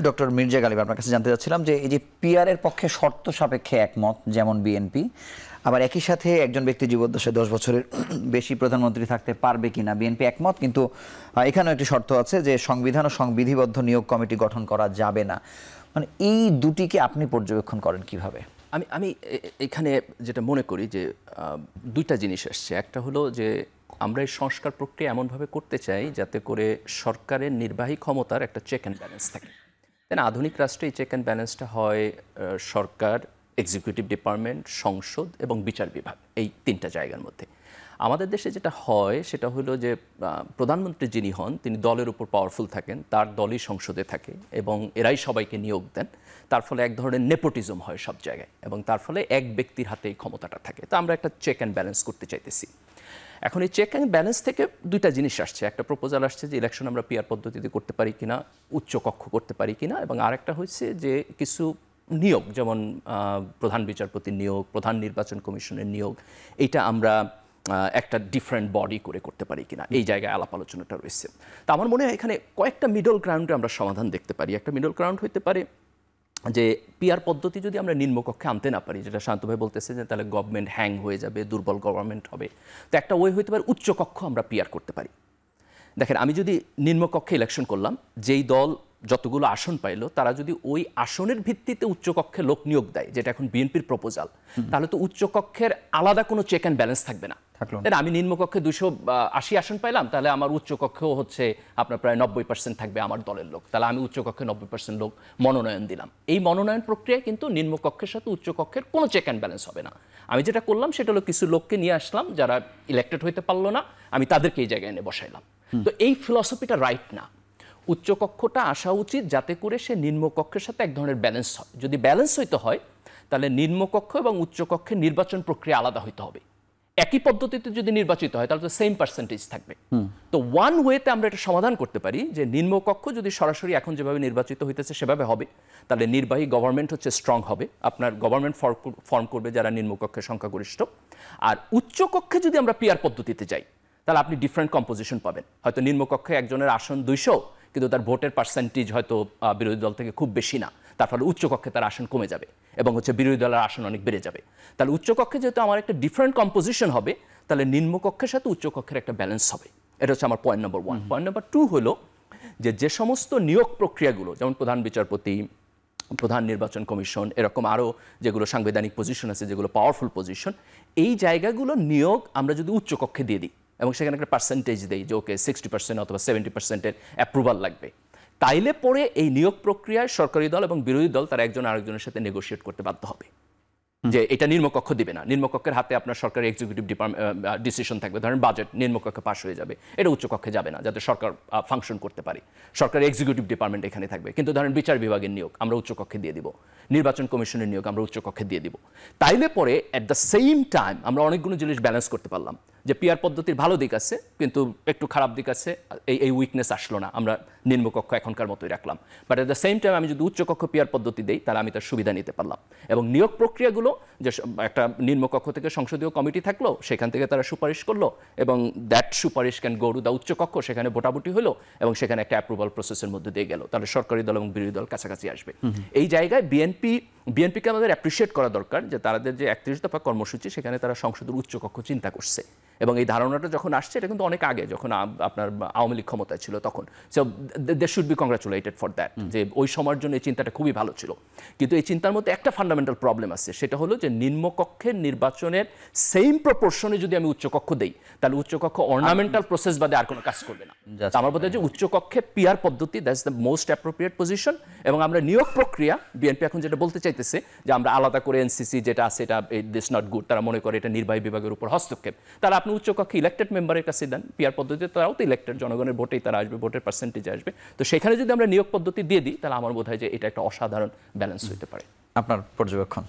Doctor Mirza Ghalib, আপনার কাছে জানতে চাচ্ছিলাম যে এই যে পিআরের পক্ষে শর্ত সাপেক্ষে একমত যেমন বিএনপি, আবার একই সাথে একজন ব্যক্তি জীবদ্দশায় 10 বছরের বেশি প্রধানমন্ত্রী থাকতে পারবে কিনা বিএনপি একমত, কিন্তু এখানেও একটি শর্ত আছে যে সংবিধান ও সংবিধিবদ্ধ নিয়োগ কমিটি গঠন করা যাবে না। মানে এই দুটিকে আপনি পর্যবেক্ষণ করেন কিভাবে? আমি এখানে যেটা মনে করি যে দুইটা জিনিস আসছে। একটা হলো যে আমরা এই সংস্কার প্রক্রিয়া এমনভাবে করতে চাই যাতে করে সরকারের নির্বাহী ক্ষমতার একটা চেক অ্যান্ড ব্যালেন্স থাকে। তাই না? আধুনিক রাষ্ট্রে এই চেক অ্যান্ড ব্যালেন্সটা হয় সরকার, এক্সিকিউটিভ ডিপার্টমেন্ট, সংসদ এবং বিচার বিভাগ, এই তিনটা জায়গার মধ্যে। আমাদের দেশে যেটা হয় সেটা হলো যে প্রধানমন্ত্রী যিনি হন তিনি দলের উপর পাওয়ারফুল থাকেন, তার দলই সংসদে থাকে এবং এরাই সবাইকে নিয়োগ দেন। তার ফলে এক ধরনের নেপোটিজম হয় সব জায়গায় এবং তার ফলে এক ব্যক্তির হাতে এই ক্ষমতাটা থাকে। তো আমরা একটা চেক অ্যান্ড ব্যালেন্স করতে চাইতেছি। এখন এই চেক অ্যান্ড ব্যালেন্স থেকে দুইটা জিনিস আসছে। একটা প্রপোজাল আসছে যে ইলেকশন আমরা পিআর পদ্ধতিতে করতে পারি কিনা, উচ্চ কক্ষ করতে পারি কিনা, এবং আরেকটা হচ্ছে যে কিছু নিয়োগ যেমন প্রধান বিচারপতির নিয়োগ, প্রধান নির্বাচন কমিশনের নিয়োগ, এইটা আমরা একটা ডিফারেন্ট বডি করে করতে পারি কিনা, এই জায়গায় আলাপ আলোচনাটা রয়েছে। তো আমার মনে হয় এখানে কয়েকটা মিডল গ্রাউন্ডে আমরা সমাধান দেখতে পারি। একটা মিডল গ্রাউন্ড হইতে পারে যে পিআর পদ্ধতি যদি আমরা নিম্নকক্ষে আনতে না পারি, যেটা শান্ত ভাই বলতেছে যে তাহলে গভর্নমেন্ট হ্যাং হয়ে যাবে, দুর্বল গভর্নমেন্ট হবে, তো একটা ওয়ে হইতে পারে উচ্চকক্ষ আমরা পিআর করতে পারি। দেখেন, আমি যদি নিম্নকক্ষে ইলেকশন করলাম, যেই দল যতগুলো আসন পাইলো তারা যদি ওই আসনের ভিত্তিতে উচ্চকক্ষে লোক নিয়োগ দেয়, যেটা এখন বিএনপির প্রপোজাল, তাহলে তো উচ্চকক্ষের আলাদা কোনো চেক অ্যান্ড ব্যালেন্স থাকবে না। আমি নিম্নকক্ষে 280 আসন পাইলাম, তাহলে আমার উচ্চকক্ষেও হচ্ছে আপনার প্রায় 90% থাকবে আমার দলের লোক, তাহলে আমি উচ্চকক্ষে 90% লোক মনোনয়ন দিলাম। এই মনোনয়ন প্রক্রিয়ায় কিন্তু নিম্নকক্ষের সাথে উচ্চকক্ষের কোনো চেক অ্যান্ড ব্যালেন্স হবে না। আমি যেটা করলাম সেটা হলো কিছু লোককে নিয়ে আসলাম যারা ইলেক্টেড হইতে পারলো না, আমি তাদেরকে এই জায়গায় এনে বসাইলাম। তো এই ফিলসফিটা রাইট না। উচ্চকক্ষটা আসা উচিত যাতে করে সে নিম্নকক্ষের সাথে এক ধরনের ব্যালেন্স হয়। যদি ব্যালেন্স হইতে হয় তাহলে নিম্নকক্ষ এবং উচ্চকক্ষের নির্বাচন প্রক্রিয়া আলাদা হইতে হবে। একই পদ্ধতিতে যদি নির্বাচিত হয় তাহলে তো সেম পার্সেন্টেজ থাকবে। তো ওয়ান ওয়েতে আমরা এটা সমাধান করতে পারি যে নিম্নকক্ষ যদি সরাসরি এখন যেভাবে নির্বাচিত হইতেছে সেভাবে হবে, তাহলে নির্বাহী গভর্নমেন্ট হচ্ছে স্ট্রং হবে, আপনার গভর্নমেন্ট ফর্ম করবে যারা নিম্নকক্ষের সংখ্যাগরিষ্ঠ। আর উচ্চকক্ষে যদি আমরা পিআর পদ্ধতিতে যাই তাহলে আপনি ডিফারেন্ট কম্পোজিশন পাবেন। হয়তো নিম্নকক্ষে একজনের আসন 200, কিন্তু তার ভোটের পার্সেন্টেজ হয়তো বিরোধী দল থেকে খুব বেশি না, তার ফলে উচ্চকক্ষে তার আসন কমে যাবে এবং বিরোধী দলের আসন অনেক বেড়ে যাবে। তাহলে উচ্চকক্ষে যেহেতু আমার একটা ডিফারেন্ট কম্পোজিশন হবে, তাহলে নিম্নকক্ষের সাথে উচ্চকক্ষের একটা ব্যালেন্স হবে। এটা হচ্ছে আমার পয়েন্ট নম্বর 1। পয়েন্ট নম্বর 2 হলো যে সমস্ত নিয়োগ প্রক্রিয়াগুলো যেমন প্রধান বিচারপতি, প্রধান নির্বাচন কমিশন, এরকম আরও যেগুলো সাংবিধানিক পজিশন আছে, যেগুলো পাওয়ারফুল পজিশন, এই জায়গাগুলো নিয়োগ আমরা যদি উচ্চকক্ষে দিয়ে দিই এবং সেখানে একটা পার্সেন্টেজ দেই যে ওকে 60% অথবা 70%-এর অ্যাপ্রুভাল লাগবে, তাইলে পরে এই নিয়োগ প্রক্রিয়ায় সরকারি দল এবং বিরোধী দল তারা একজন আরেকজনের সাথে নেগোশিয়েট করতে বাধ্য হবে যে এটা নিম্নকক্ষ দিবে না। নিম্নকক্ষের হাতে আপনার সরকারি এক্সিকিউটিভ ডিসিশন থাকবে, ধরেন বাজেট নিম্নকক্ষে পাস হয়ে যাবে, এটা উচ্চকক্ষে যাবে না, যাতে সরকার ফাংশন করতে পারে। সরকারি এক্সিকিউটিভ ডিপার্টমেন্ট এখানে থাকবে, কিন্তু ধরেন বিচার বিভাগের নিয়োগ আমরা উচ্চকক্ষে দিয়ে দিব, নির্বাচন কমিশনের নিয়োগ আমরা উচ্চকক্ষে দিয়ে দিব। তাইলে পরে অ্যাট দ্য সেম টাইম আমরা অনেকগুলো জিনিস ব্যালেন্স করতে পারলাম যে পিআর পদ্ধতির ভালো দিক আছে কিন্তু একটু খারাপ দিক আছে, এই উইকনেস আসলো না, আমরা নিম্নকক্ষ এখনকার মতোই রাখলাম। But at the same time আমি যদি উচ্চকক্ষ পিআর পদ্ধতি দেই তাহলে আমি তার সুবিধা নিতে পারলাম। এবং নিয়োগ প্রক্রিয়াগুলো যে একটা নিম্নকক্ষ থেকে সংসদীয় কমিটি থাকলো, সেখান থেকে তারা সুপারিশ করলো এবং দ্যাট সুপারিশ ক্যান গো টু দ্য উচ্চকক্ষ, সেখানে ভোটাভুটি হলো এবং সেখানে একটা অ্যাপ্রুভাল প্রসেসের মধ্যে দিয়ে গেল, তাহলে সরকারি দল এবং বিরোধী দল কাছাকাছি আসবে। এই জায়গায় বিএনপিকে আমাদের অ্যাপ্রিসিয়েট করা দরকার যে তাদের যে 31 দফা কর্মসূচি সেখানে তারা সংসদের উচ্চকক্ষ চিন্তা করছে এবং এই ধারণাটা যখন আসছে এটা কিন্তু অনেক আগে, যখন আপনার আওয়ামী লীগ ক্ষমতায় ছিল তখন। So they should be congratulated for that, যে ওই সময়ের জন্য এই চিন্তাটা খুবই ভালো ছিল। কিন্তু এই চিন্তার মধ্যে একটা ফান্ডামেন্টাল প্রবলেম আছে, সেটা হলো যে নিম্নকক্ষের নির্বাচনের সেম প্রপোর্শনে যদি আমি উচ্চকক্ষ দেই তাহলে উচ্চকক্ষ অর্নামেন্টাল প্রসেস বাদে আর কোনো কাজ করবে না। আমার বোধ হয় যে উচ্চকক্ষে পিআর পদ্ধতি that's the most appropriate position. এবং আমরা নিয়োগ প্রক্রিয়া, বিএনপি এখন যেটা বলতে চাইতেছে যে আমরা আলাদা করে এনসিসি যেটা আছে এটা দিস নট গুড, তারা মনে করে এটা নির্বাহী বিভাগের উপর হস্তক্ষেপ, তাহলে আপনি উচ্চকক্ষে ইলেক্টেড মেম্বারের কাছে দেন। পিআর পদ্ধতিতে তারাও তো ইলেক্টেড, জনগণের ভোটেই তারা আসবে, ভোটের পার্সেন্টেজে আসবে। তো সেখানে যদি আমরা নিয়োগ পদ্ধতি দিয়ে দিই তাহলে আমার বোধ হয় যে এটা একটা অসাধারণ ব্যালেন্স হতে পারে। আপনার পর্যবেক্ষণ?